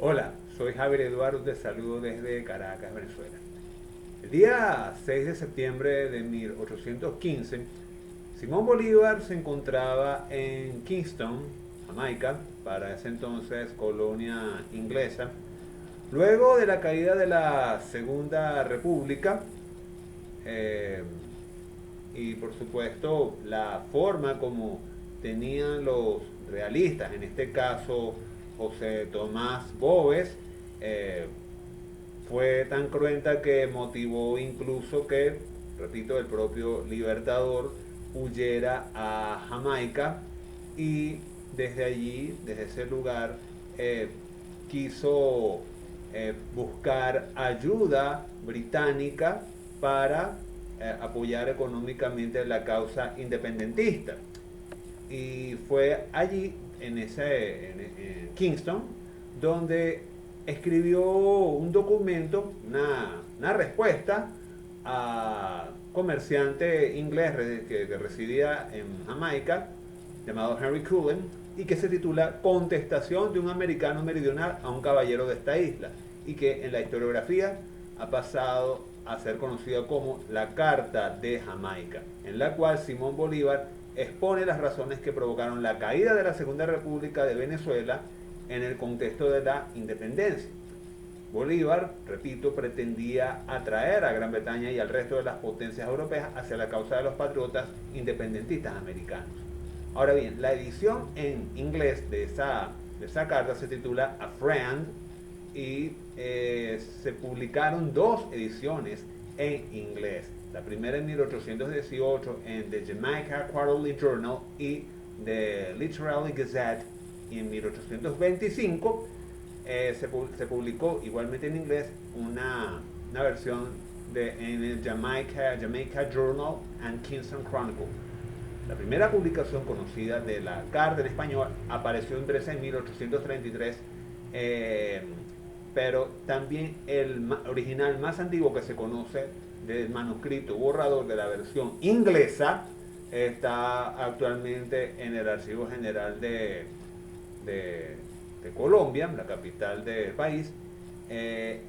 Hola, soy Javier Eduardo, te saludo desde Caracas, Venezuela. El día 6 de septiembre de 1815, Simón Bolívar se encontraba en Kingston, Jamaica, para ese entonces colonia inglesa. Luego de la caída de la Segunda República, eh, y por supuesto la forma como tenían los realistas, en este caso José Tomás Boves, eh, fue tan cruenta que motivó incluso que, repito, el propio Libertador huyera a Jamaica y desde allí, desde ese lugar, eh, quiso buscar ayuda británica para apoyar económicamente la causa independentista. Y fue allí, en Kingston, donde escribió un documento, una respuesta a comerciante inglés que residía en Jamaica, llamado Henry Cullen, y que se titula Contestación de un americano meridional a un caballero de esta isla, y que en la historiografía ha pasado a ser conocida como la Carta de Jamaica, en la cual Simón Bolívar expone las razones que provocaron la caída de la Segunda República de Venezuela en el contexto de la independencia. Bolívar, repito, pretendía atraer a Gran Bretaña y al resto de las potencias europeas hacia la causa de los patriotas independentistas americanos. Ahora bien, la edición en inglés de esa carta se titula A Friend y se publicaron dos ediciones en inglés. La primera en 1818 en The Jamaica Quarterly Journal y The Literary Gazette en 1825. Se publicó igualmente en inglés una versión en el Jamaica Journal and Kingston Chronicle. La primera publicación conocida de la carta en español apareció impresa en 1833, pero también el original más antiguo que se conoce del manuscrito borrador de la versión inglesa está actualmente en el Archivo General de, de Colombia, la capital del país,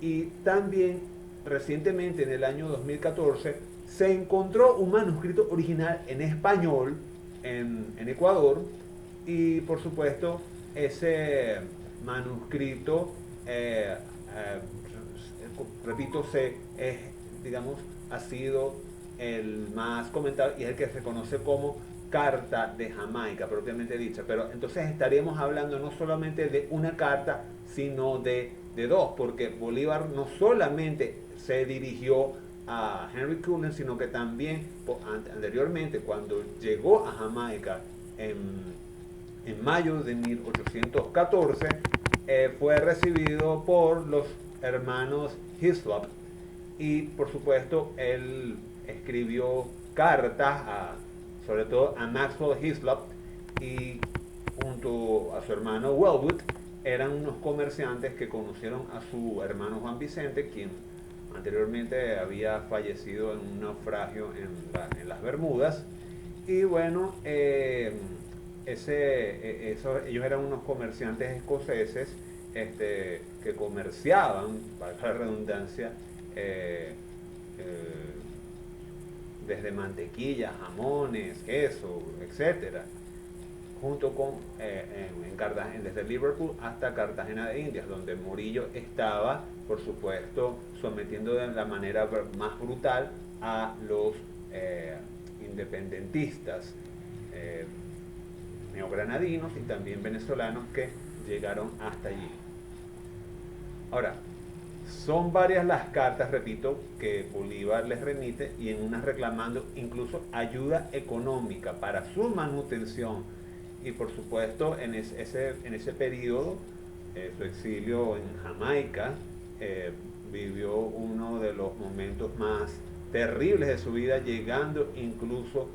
y también recientemente en el año 2014 se encontró un manuscrito original en español en Ecuador y por supuesto ese manuscrito, repito, digamos, ha sido el más comentado y es el que se conoce como Carta de Jamaica, propiamente dicha. Pero entonces estaríamos hablando no solamente de una carta, sino de dos, porque Bolívar no solamente se dirigió a Henry Cullen, sino que también anteriormente, cuando llegó a Jamaica en mayo de 1814, fue recibido por los hermanos Hislop y por supuesto él escribió cartas sobre todo a Maxwell Hislop y junto a su hermano Wellwood eran unos comerciantes que conocieron a su hermano Juan Vicente, quien anteriormente había fallecido en un naufragio en las Bermudas. Y bueno, ellos eran unos comerciantes escoceses que comerciaban, para la redundancia, eh, eh, desde mantequilla, jamones, queso, etcétera, junto con desde Liverpool hasta Cartagena de Indias, donde Morillo estaba, por supuesto, sometiendo de la manera más brutal a los independentistas eh, neogranadinos y también venezolanos que llegaron hasta allí. Ahora, son varias las cartas, repito, que Bolívar les remite y en unas reclamando incluso ayuda económica para su manutención. Y por supuesto, en ese periodo, su exilio en Jamaica, vivió uno de los momentos más terribles de su vida, llegando incluso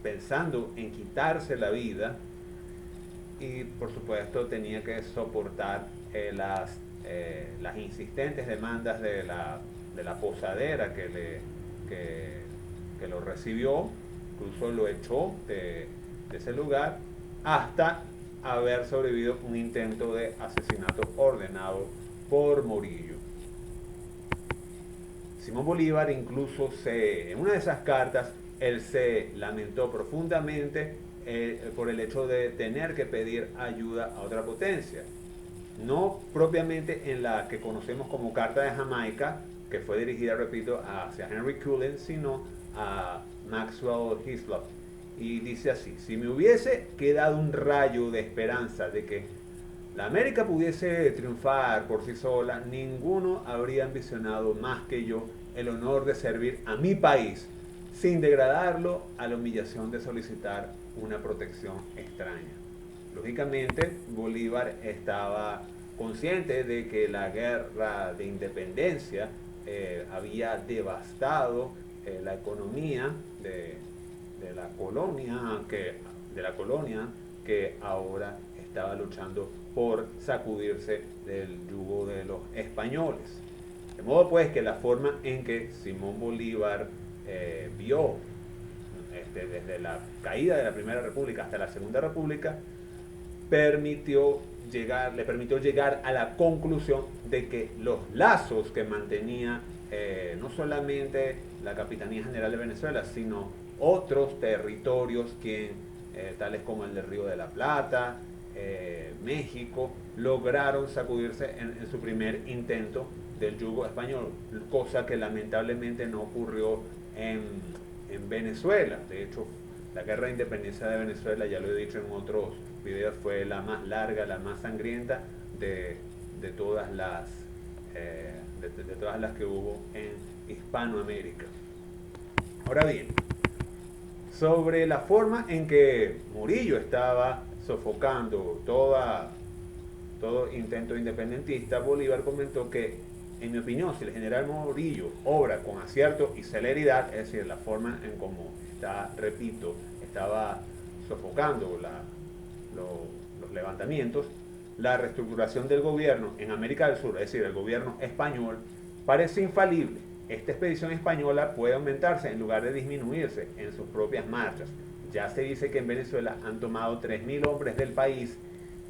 pensando en quitarse la vida y por supuesto tenía que soportar las insistentes demandas de la posadera que lo recibió, incluso lo echó de ese lugar, hasta haber sobrevivido un intento de asesinato ordenado por Morillo. Simón Bolívar incluso en una de esas cartas, él se lamentó profundamente por el hecho de tener que pedir ayuda a otra potencia. No propiamente en la que conocemos como Carta de Jamaica, que fue dirigida, repito, hacia Henry Cullen, sino a Maxwell Hislop. Y dice así: si me hubiese quedado un rayo de esperanza de que la América pudiese triunfar por sí sola, ninguno habría ambicionado más que yo el honor de servir a mi país, sin degradarlo a la humillación de solicitar una protección extraña. Lógicamente, Bolívar estaba consciente de que la guerra de independencia había devastado la economía de la colonia que ahora estaba luchando por sacudirse del yugo de los españoles. De modo pues que la forma en que Simón Bolívar vio desde la caída de la Primera República hasta la Segunda República le permitió llegar a la conclusión de que los lazos que mantenía no solamente la Capitanía General de Venezuela, sino otros territorios tales como el del Río de la Plata, México, lograron sacudirse en su primer intento del yugo español, cosa que lamentablemente no ocurrió en Venezuela. De hecho, la guerra de independencia de Venezuela, ya lo he dicho en otros videos, fue la más larga, la más sangrienta de todas las que hubo en Hispanoamérica. Ahora bien, sobre la forma en que Murillo estaba sofocando todo intento independentista, Bolívar comentó que, en mi opinión, si el general Morillo obra con acierto y celeridad, es decir, la forma en cómo estaba sofocando los levantamientos, la reestructuración del gobierno en América del Sur, es decir, el gobierno español, parece infalible. Esta expedición española puede aumentarse en lugar de disminuirse en sus propias marchas. Ya se dice que en Venezuela han tomado 3.000 hombres del país.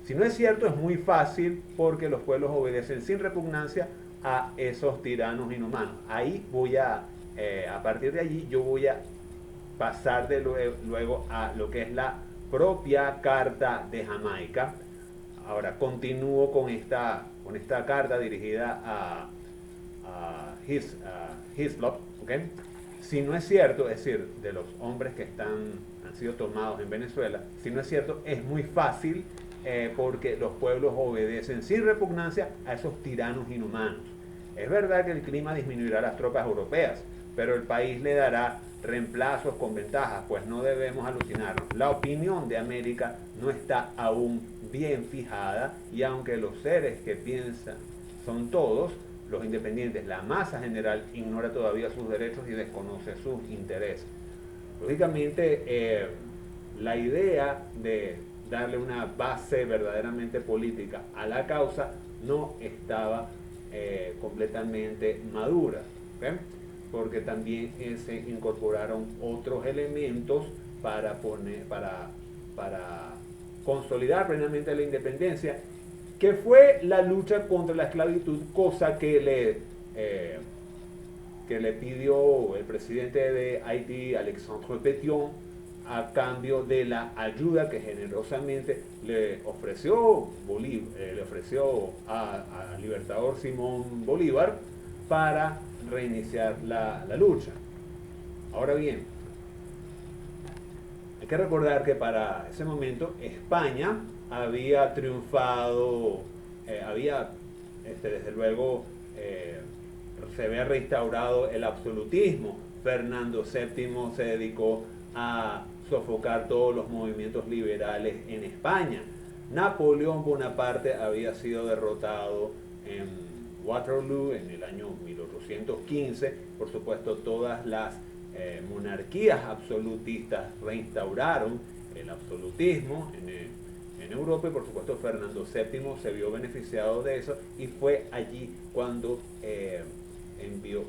Si no es cierto, es muy fácil porque los pueblos obedecen sin repugnancia a esos tiranos inhumanos. A partir de allí, yo voy a pasar luego a lo que es la propia Carta de Jamaica. Ahora continúo con esta carta dirigida a Hislop, ¿okay? Si no es cierto, es decir, de los hombres que han sido tomados en Venezuela, si no es cierto, es muy fácil porque los pueblos obedecen sin repugnancia a esos tiranos inhumanos. Es verdad que el clima disminuirá a las tropas europeas, pero el país le dará reemplazos con ventajas, pues no debemos alucinarnos. La opinión de América no está aún bien fijada y aunque los seres que piensan son todos, los independientes, la masa general ignora todavía sus derechos y desconoce sus intereses. Lógicamente, la idea de darle una base verdaderamente política a la causa no estaba completamente madura, ¿okay? Porque también se incorporaron otros elementos para consolidar plenamente la independencia, que fue la lucha contra la esclavitud, cosa que le pidió el presidente de Haití, Alexandre Pétion, a cambio de la ayuda que generosamente le ofreció al libertador Simón Bolívar para reiniciar la lucha. Ahora bien, hay que recordar que para ese momento España había triunfado, desde luego se había restaurado el absolutismo. Fernando VII se dedicó a sofocar todos los movimientos liberales en España. Napoleón Bonaparte había sido derrotado en Waterloo en el año 1815. Por supuesto, todas las monarquías absolutistas reinstauraron el absolutismo en Europa y por supuesto Fernando VII se vio beneficiado de eso y fue allí cuando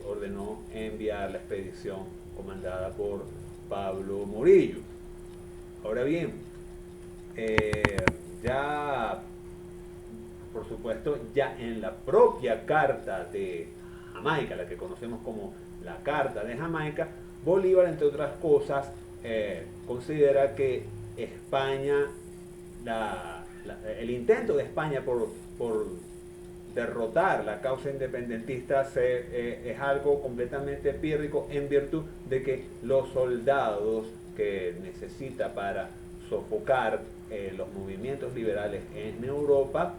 ordenó enviar la expedición comandada por Pablo Morillo. Ahora bien, ya, por supuesto, ya en la propia Carta de Jamaica, la que conocemos como la Carta de Jamaica, Bolívar, entre otras cosas, considera que España, el intento de España por derrotar la causa independentista es algo completamente pírrico, en virtud de que los soldados que necesita para sofocar los movimientos liberales en Europa,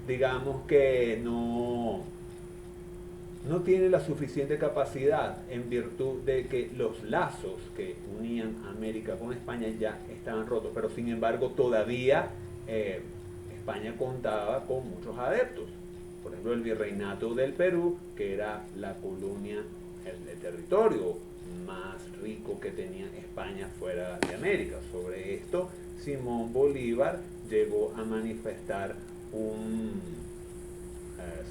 digamos que no tiene la suficiente capacidad, en virtud de que los lazos que unían a América con España ya estaban rotos, pero sin embargo todavía España contaba con muchos adeptos. Por ejemplo, el virreinato del Perú, que era la colonia, el territorio más rico que tenía España fuera de América. Sobre esto, Simón Bolívar llegó a manifestar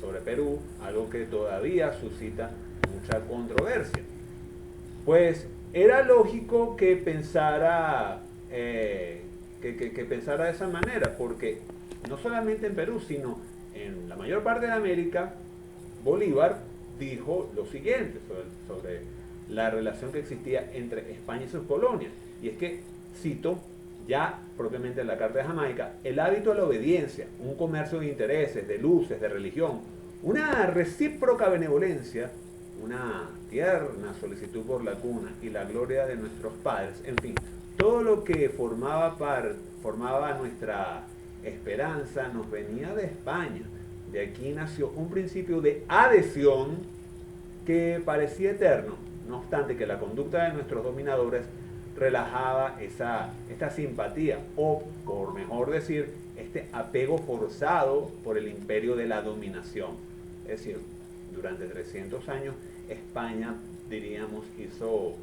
sobre Perú, algo que todavía suscita mucha controversia. Pues era lógico que pensara que pensara de esa manera, porque no solamente en Perú, sino en la mayor parte de América, Bolívar dijo lo siguiente sobre la relación que existía entre España y sus colonias. Y es que, cito ya propiamente en la Carta de Jamaica, el hábito a la obediencia, un comercio de intereses, de luces, de religión, una recíproca benevolencia, una tierna solicitud por la cuna y la gloria de nuestros padres, en fin, todo lo que formaba nuestra esperanza nos venía de España. De aquí nació un principio de adhesión que parecía eterno, no obstante que la conducta de nuestros dominadores relajaba esta simpatía, o por mejor decir, este apego forzado por el imperio de la dominación. Es decir, durante 300 años España, diríamos, hizo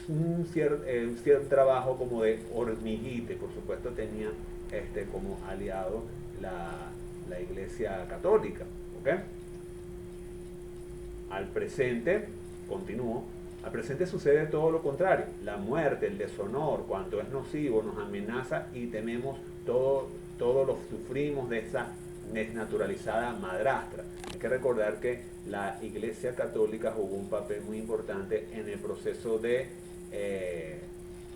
un cierto trabajo como de hormiguite. Por supuesto tenía como aliado la Iglesia Católica, ¿ok? Al presente, continúo, al presente sucede todo lo contrario. La muerte, el deshonor, cuanto es nocivo, nos amenaza y tememos todo lo sufrimos de esa desnaturalizada madrastra. Hay que recordar que la Iglesia Católica jugó un papel muy importante en el proceso de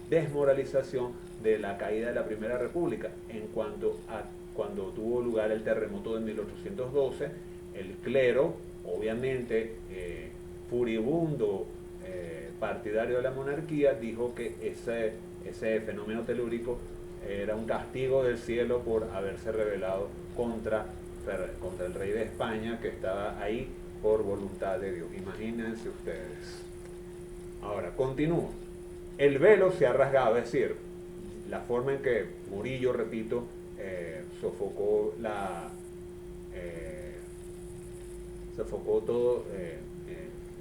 desmoralización de la caída de la Primera República. En cuanto a cuando tuvo lugar el terremoto de 1812, el clero, obviamente furibundo, partidario de la monarquía, dijo que ese fenómeno telúrico era un castigo del cielo por haberse rebelado contra el rey de España, que estaba ahí por voluntad de Dios. Imagínense ustedes. Ahora, continúo. El velo se ha rasgado, es decir, la forma en que Murillo, repito, sofocó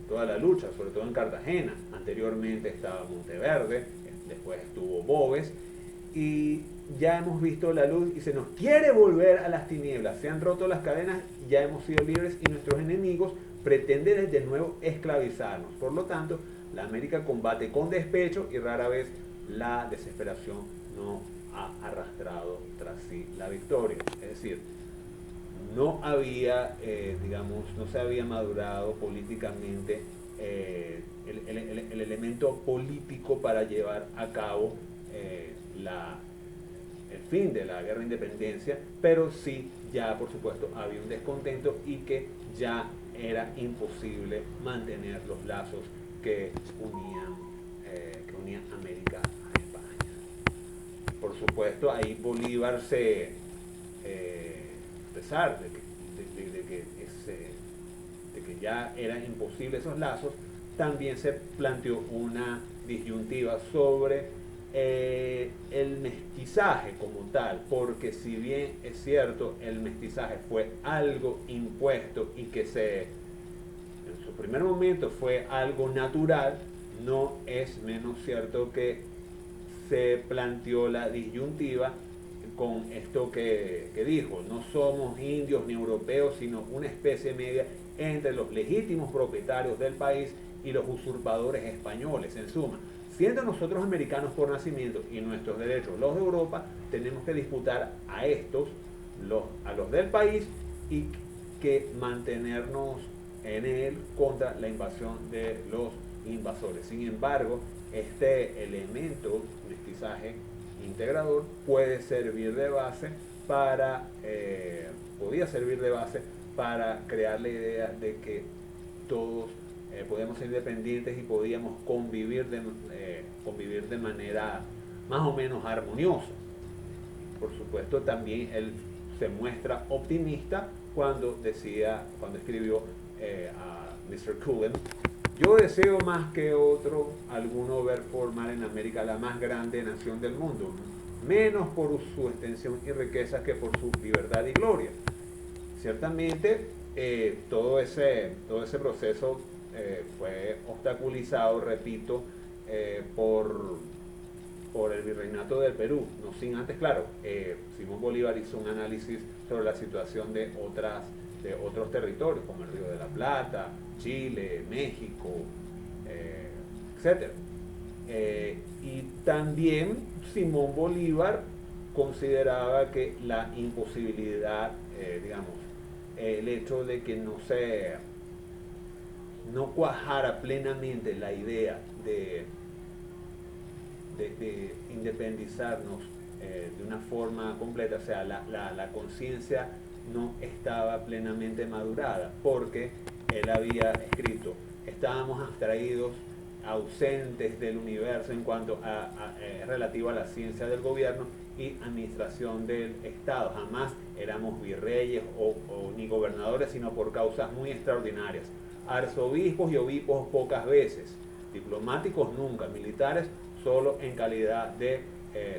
toda la lucha, sobre todo en Cartagena. Anteriormente estaba Monteverde, después estuvo Boves, y ya hemos visto la luz y se nos quiere volver a las tinieblas. Se han roto las cadenas, ya hemos sido libres y nuestros enemigos pretenden de nuevo esclavizarnos. Por lo tanto, la América combate con despecho y rara vez la desesperación no ha arrastrado tras sí la victoria. Es decir, no se había madurado políticamente el elemento político para llevar a cabo el fin de la guerra de independencia, pero sí ya por supuesto había un descontento y que ya era imposible mantener los lazos que unían América a España. Por supuesto, ahí Bolívar a pesar de que ya eran imposibles esos lazos, también se planteó una disyuntiva sobre el mestizaje como tal, porque si bien es cierto, el mestizaje fue algo impuesto y que en su primer momento fue algo natural, no es menos cierto que se planteó la disyuntiva con esto que dijo: no somos indios ni europeos, sino una especie media entre los legítimos propietarios del país y los usurpadores españoles. En suma, siendo nosotros americanos por nacimiento y nuestros derechos los de Europa, tenemos que disputar a estos, a los del país, y que mantenernos en él contra la invasión de los invasores. Sin embargo, este elemento, mestizaje integrador, puede servir de base para, podía servir de base para crear la idea de que todos podíamos ser independientes y podíamos convivir de manera más o menos armoniosa. Por supuesto, también él se muestra optimista cuando escribió a Mr. Cullen: yo deseo más que otro alguno ver formar en América la más grande nación del mundo, menos por su extensión y riqueza que por su libertad y gloria. Ciertamente, todo ese proceso fue obstaculizado, repito, por el virreinato del Perú, no sin antes, claro, Simón Bolívar hizo un análisis sobre la situación de otros territorios, como el Río de la Plata, Chile, México, etc. Y también Simón Bolívar consideraba que la imposibilidad, el hecho de que no cuajara plenamente la idea de independizarnos de una forma completa, o sea, la conciencia no estaba plenamente madurada, porque él había escrito: estábamos abstraídos, ausentes del universo en cuanto relativo a la ciencia del gobierno y administración del Estado. Jamás éramos virreyes ni gobernadores, sino por causas muy extraordinarias. Arzobispos y obispos pocas veces, diplomáticos nunca, militares solo en calidad de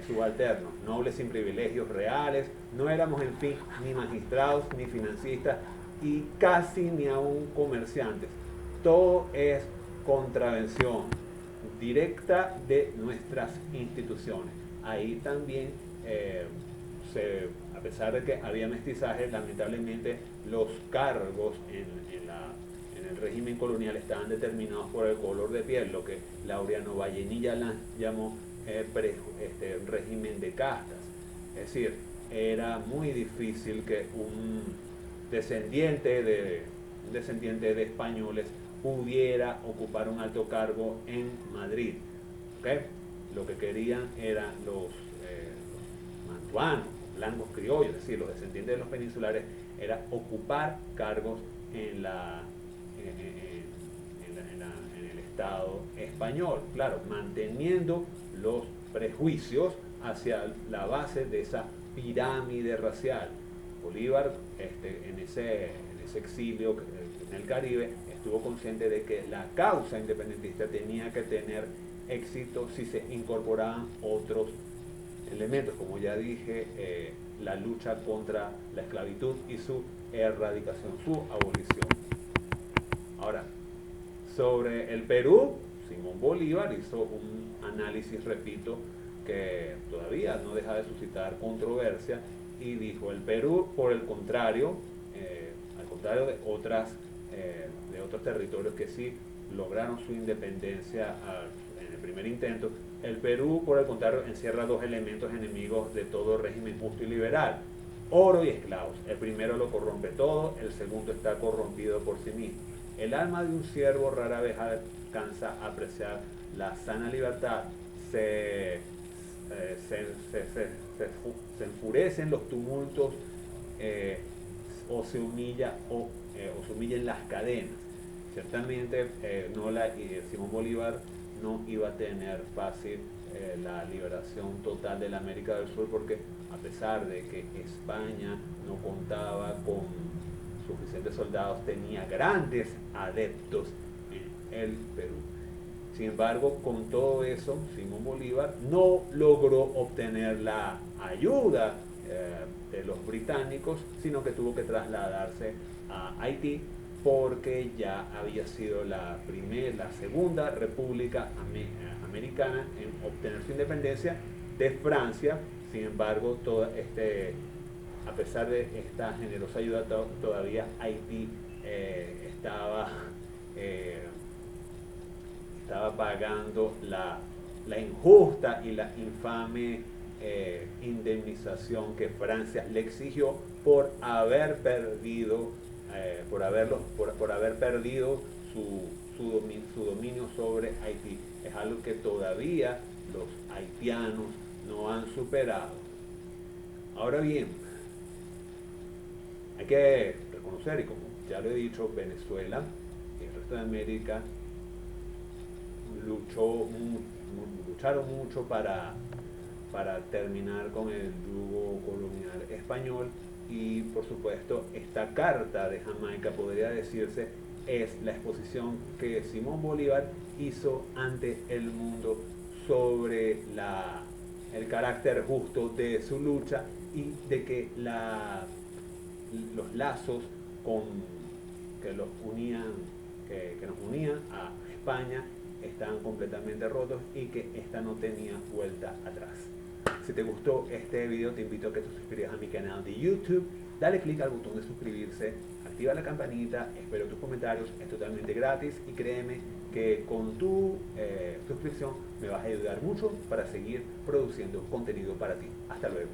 subalternos, nobles sin privilegios reales. No éramos, en fin, ni magistrados ni financistas y casi ni aún comerciantes. Todo es contravención directa de nuestras instituciones. Ahí también, a pesar de que había mestizaje, lamentablemente los cargos en el régimen colonial estaban determinados por el color de piel, lo que Laureano Vallenilla llamó régimen de castas. Es decir, era muy difícil que un descendiente de españoles pudiera ocupar un alto cargo en Madrid. ¿Okay? Lo que querían eran los mantuanos, blancos criollos, es decir, los descendientes de los peninsulares, era ocupar cargos en el Estado español, claro, manteniendo los prejuicios hacia la base de esa pirámide racial. Bolívar, en ese exilio en el Caribe, estuvo consciente de que la causa independentista tenía que tener éxito si se incorporaban otros elementos, como ya dije, la lucha contra la esclavitud y su erradicación, su abolición. Ahora, sobre el Perú, Simón Bolívar hizo un análisis, repito, que todavía no deja de suscitar controversia, y dijo: el Perú, por el contrario, al contrario de otros territorios que sí lograron su independencia en el primer intento, el Perú, por el contrario, encierra dos elementos enemigos de todo régimen justo y liberal: oro y esclavos. El primero lo corrompe todo, el segundo está corrompido por sí mismo. El alma de un siervo rara vez alcanza a apreciar la sana libertad. Se enfurecen los tumultos, o se humilla se humillan las cadenas. Ciertamente, Simón Bolívar no iba a tener fácil la liberación total de la América del Sur, porque a pesar de que España no contaba con suficientes soldados, tenía grandes adeptos en el Perú. Sin embargo, con todo eso, Simón Bolívar no logró obtener la ayuda de los británicos, sino que tuvo que trasladarse a Haití, porque ya había sido la segunda república americana en obtener su independencia de Francia. Sin embargo, a pesar de esta generosa ayuda, todavía Haití estaba pagando la injusta y la infame indemnización que Francia le exigió por haber perdido, por haber perdido su dominio sobre Haití. Es algo que todavía los haitianos no han superado. Ahora bien, hay que reconocer, y como ya lo he dicho, Venezuela y el resto de América lucharon mucho para terminar con el yugo colonial español, y por supuesto esta carta de Jamaica, podría decirse, es la exposición que Simón Bolívar hizo ante el mundo sobre el carácter justo de su lucha, y de que los lazos que nos unían a España estaban completamente rotos, y que esta no tenía vuelta atrás. Si te gustó este video, te invito a que te suscribas a mi canal de YouTube, dale click al botón de suscribirse, activa la campanita, espero tus comentarios, es totalmente gratis, y créeme que con tu suscripción me vas a ayudar mucho para seguir produciendo contenido para ti. Hasta luego.